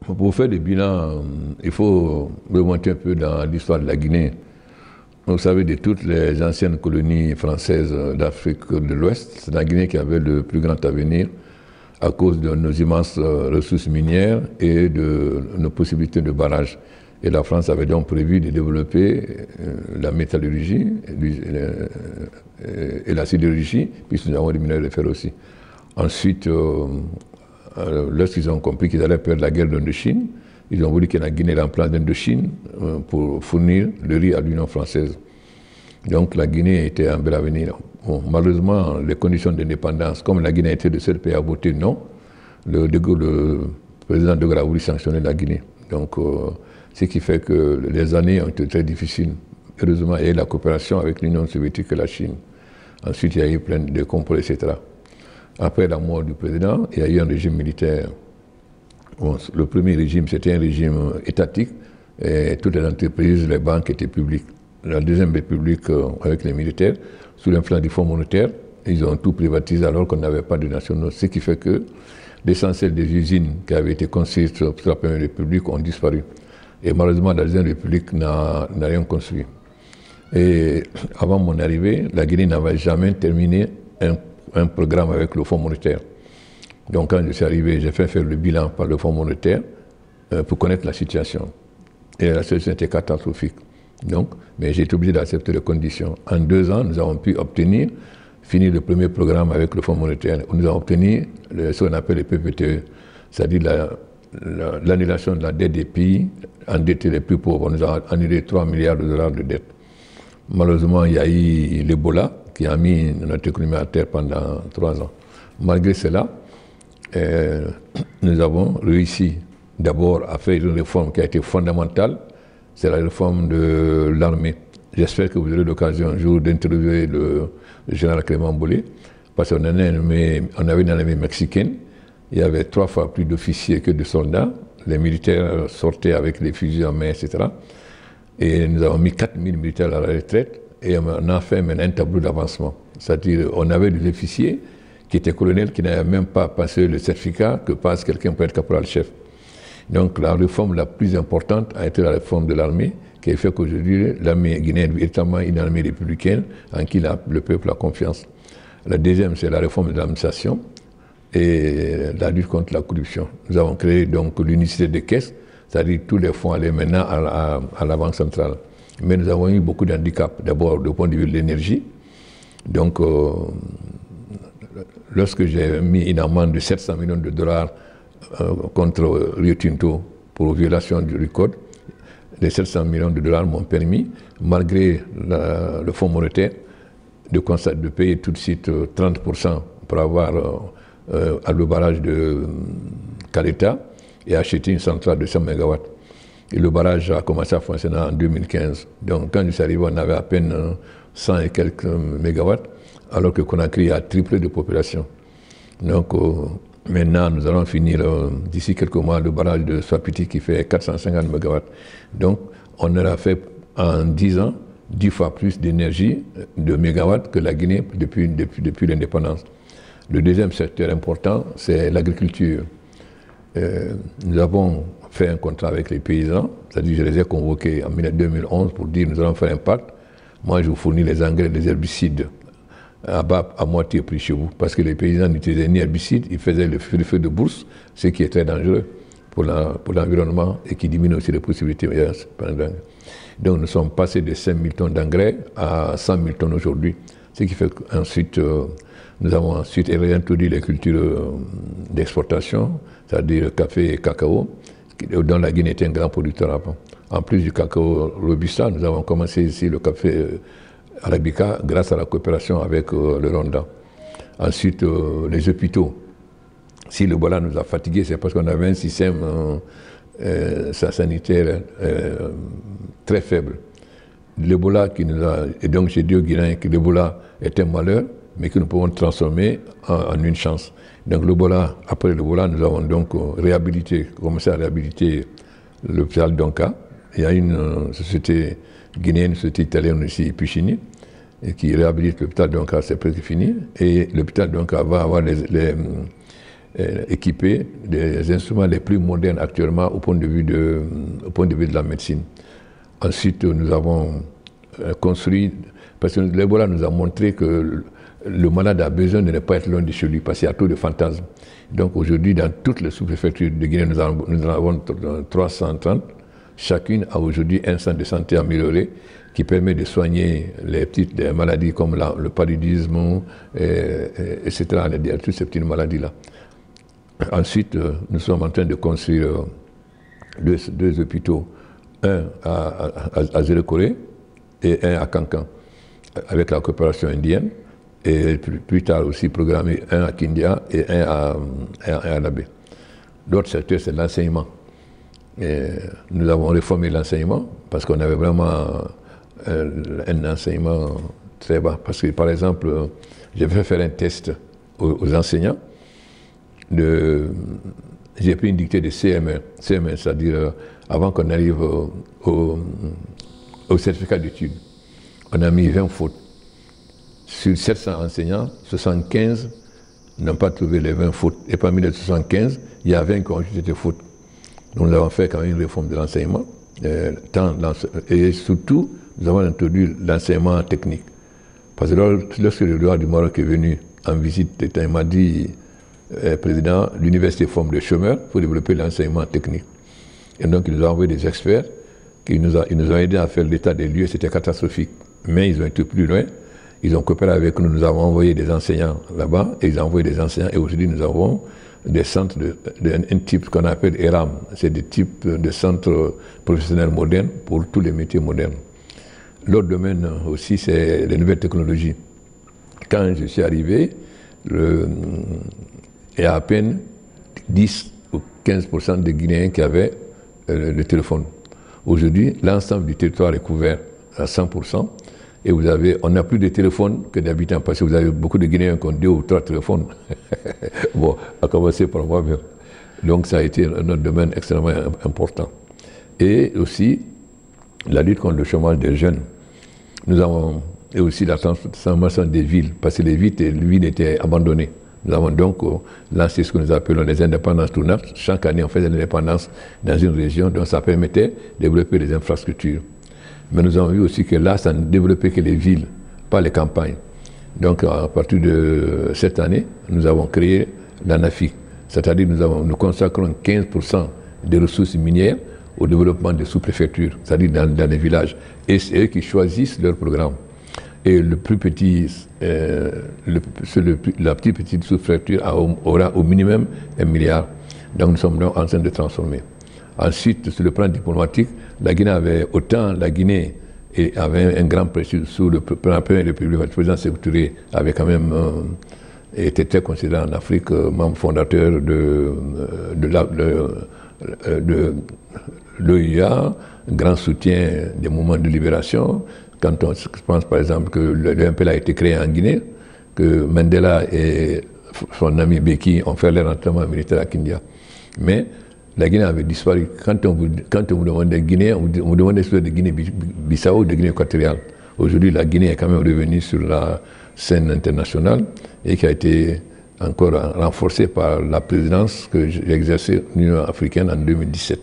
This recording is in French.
Pour faire des bilans, il faut remonter un peu dans l'histoire de la Guinée. Vous savez, de toutes les anciennes colonies françaises d'Afrique de l'Ouest, c'est la Guinée qui avait le plus grand avenir à cause de nos immenses ressources minières et de nos possibilités de barrage. Et la France avait donc prévu de développer la métallurgie et la sidérurgie, puisque nous avons des minerais de fer aussi. Ensuite, lorsqu'ils ont compris qu'ils allaient perdre la guerre d'Indochine, ils ont voulu que la Guinée remplace l'Indochine pour fournir le riz à l'Union française. Donc la Guinée était un bel avenir. Bon, malheureusement, les conditions d'indépendance, comme la Guinée était le seul pays à voter non, le président de Gaulle a voulu sanctionner la Guinée. Donc, ce qui fait que les années ont été très difficiles. Heureusement, il y a eu la coopération avec l'Union soviétique et la Chine. Ensuite, il y a eu plein de complots, etc. Après la mort du président, il y a eu un régime militaire. Bon, le premier régime, c'était un régime étatique, et toutes les entreprises, les banques étaient publiques. La deuxième république, avec les militaires, sous l'influence du Fonds monétaire, ils ont tout privatisé alors qu'on n'avait pas de nationaux. Ce qui fait que l'essentiel des usines qui avaient été construites sous la première république ont disparu. Et malheureusement, la deuxième république n'a rien construit. Et avant mon arrivée, la Guinée n'avait jamais terminé un programme avec le Fonds monétaire. Donc quand je suis arrivé, j'ai fait faire le bilan par le Fonds monétaire pour connaître la situation. Et la situation était catastrophique. Donc, mais j'ai été obligé d'accepter les conditions. En 2 ans, nous avons pu finir le premier programme avec le Fonds monétaire. Nous avons obtenu ce qu'on appelle les PPTE, c'est-à-dire l'annulation de la dette des pays endettés les plus pauvres. Nous avons annulé 3 milliards de dollars de dette. Malheureusement, il y a eu l'Ebola qui a mis notre économie à terre pendant 3 ans. Malgré cela, nous avons réussi d'abord à faire une réforme qui a été fondamentale, c'est la réforme de l'armée. J'espère que vous aurez l'occasion un jour d'interviewer le général Clément Bolé, parce qu'on avait une armée mexicaine, il y avait 3 fois plus d'officiers que de soldats, les militaires sortaient avec les fusils en main, etc. Et nous avons mis 4000 militaires à la retraite, et on a fait maintenant un tableau d'avancement. C'est-à-dire on avait des officiers qui étaient colonels, qui n'avaient même pas passé le certificat que passe quelqu'un pour être caporal-chef. Donc la réforme la plus importante a été la réforme de l'armée, qui a fait qu'aujourd'hui l'armée guinéenne est véritablement une armée républicaine en qui le peuple a confiance. La deuxième, c'est la réforme de l'administration et la lutte contre la corruption. Nous avons créé donc l'unicité des caisses, c'est-à-dire tous les fonds allaient maintenant à la Banque centrale. Mais nous avons eu beaucoup d'handicaps, d'abord du point de vue de l'énergie. Donc, lorsque j'ai mis une amende de 700 millions de dollars contre Rio Tinto pour violation du code, les 700 millions de dollars m'ont permis, malgré le Fonds monétaire, de payer tout de suite 30% pour avoir le barrage de Caleta et acheter une centrale de 100 MW. Et le barrage a commencé à fonctionner en 2015. Donc quand je suis arrivé, on avait à peine 100 et quelques mégawatts, alors que Conakry a triplé de population. Donc maintenant, nous allons finir d'ici quelques mois le barrage de Swapiti qui fait 450 MW. Donc on aura fait en 10 ans 10 fois plus d'énergie de mégawatts que la Guinée depuis l'indépendance. Le deuxième secteur important, c'est l'agriculture. Nous avons fait un contrat avec les paysans, c'est-à-dire je les ai convoqués en 2011 pour dire nous allons faire un pacte. Moi, je vous fournis les engrais, les herbicides à moitié prix chez vous, parce que les paysans n'utilisaient ni herbicides, ils faisaient le feu de bourse, ce qui est très dangereux pour l'environnement et qui diminue aussi les possibilités. Donc nous sommes passés de 5 000 tonnes d'engrais à 100 000 tonnes aujourd'hui, ce qui fait qu'ensuite nous avons ensuite réintroduit les cultures d'exportation, c'est-à-dire café et cacao, dont la Guinée était un grand producteur avant. En plus du cacao robusta, nous avons commencé ici le café arabica grâce à la coopération avec le Rwanda. Ensuite, les hôpitaux. Si le Bola nous a fatigués, c'est parce qu'on avait un système sanitaire très faible. L'Ebola qui nous a... Et donc j'ai dit aux Guinéens que l'Ebola est un malheur, mais que nous pouvons transformer en une chance. Donc l'Ebola, après l'Ebola, nous avons donc commencé à réhabiliter l'hôpital Donka. Il y a une société guinéenne, une société italienne ici, Pichini, qui réhabilite l'hôpital Donka, c'est presque fini. Et l'hôpital Donka va avoir équipés des instruments les plus modernes actuellement au point de vue de la médecine. Ensuite, nous avons construit, parce que l'Ebola nous a montré que le malade a besoin de ne pas être loin de chez lui, parce qu'il y a trop de fantasmes. Donc aujourd'hui, dans toutes les sous-préfectures de Guinée, nous en avons 330. Chacune a aujourd'hui un centre de santé amélioré qui permet de soigner les petites maladies comme le paludisme, etc., toutes ces petites maladies-là. Ensuite, nous sommes en train de construire deux hôpitaux, un à Zéro-Corée et un à Cancan, avec la coopération indienne, et plus tard aussi programmé un à Kindia et un à Labé. L'autre secteur, c'est l'enseignement. Nous avons réformé l'enseignement parce qu'on avait vraiment un enseignement très bas. Parce que, par exemple, j'ai fait faire un test aux enseignants. J'ai pris une dictée de CM1, c'est-à-dire avant qu'on arrive au certificat d'études. On a mis 20 fautes. Sur 700 enseignants, 75 n'ont pas trouvé les 20 fautes. Et parmi les 75, il y a 20 qui ont ajouté des fautes. Donc nous avons fait quand même une réforme de l'enseignement. Et surtout, nous avons introduit l'enseignement technique. Parce que lorsque le roi du Maroc est venu en visite, il m'a dit, Président, l'université forme des chômeurs pour développer l'enseignement technique. Et donc il nous a envoyé des experts qui nous ont aidés à faire l'état des lieux. C'était catastrophique. Mais ils ont été plus loin. Ils ont coopéré avec nous. Nous avons envoyé des enseignants là-bas. Et ils ont envoyé des enseignants. Et aujourd'hui, nous avons des centres un type qu'on appelle ERAM. C'est des types de centres professionnels modernes pour tous les métiers modernes. L'autre domaine aussi, c'est les nouvelles technologies. Quand je suis arrivé, il y a à peine 10 ou 15% des Guinéens qui avaient le téléphone. Aujourd'hui, l'ensemble du territoire est couvert à 100%. Et on n'a plus de téléphones que d'habitants, parce que vous avez beaucoup de Guinéens qui ont 2 ou 3 téléphones. Bon, à commencer par moi-même. Donc ça a été un autre domaine extrêmement important. Et aussi, la lutte contre le chômage des jeunes. Et aussi la transformation des villes, parce que les villes étaient abandonnées. Nous avons donc lancé ce que nous appelons les indépendances tournantes. Chaque année, on faisait l'indépendance dans une région, donc ça permettait de développer les infrastructures. Mais nous avons vu aussi que là, ça ne développait que les villes, pas les campagnes. Donc, à partir de cette année, nous avons créé l'ANAFIC. C'est-à-dire que nous consacrons 15% des ressources minières au développement des sous-préfectures, c'est-à-dire dans les villages. Et c'est eux qui choisissent leur programme. Et la plus petite sous-préfecture aura au minimum 1 milliard. Donc, nous sommes donc en train de transformer. Ensuite, sur le plan diplomatique, la Guinée avait un grand prestige sous la première république. Le président Sékou Touré avait quand même été très considéré en Afrique, membre fondateur de l'OUA, grand soutien des mouvements de libération. Quand on pense par exemple que le MPLA a été créé en Guinée, que Mandela et son ami Beki ont fait leur entraînement militaire à Kindia. Mais la Guinée avait disparu. Quand on vous demande de Guinée, on vous demande de Guinée-Bissau ou de Guinée équatoriale. Aujourd'hui, la Guinée est quand même revenue sur la scène internationale et qui a été encore renforcée par la présidence que j'ai exercée l'Union africaine en 2017.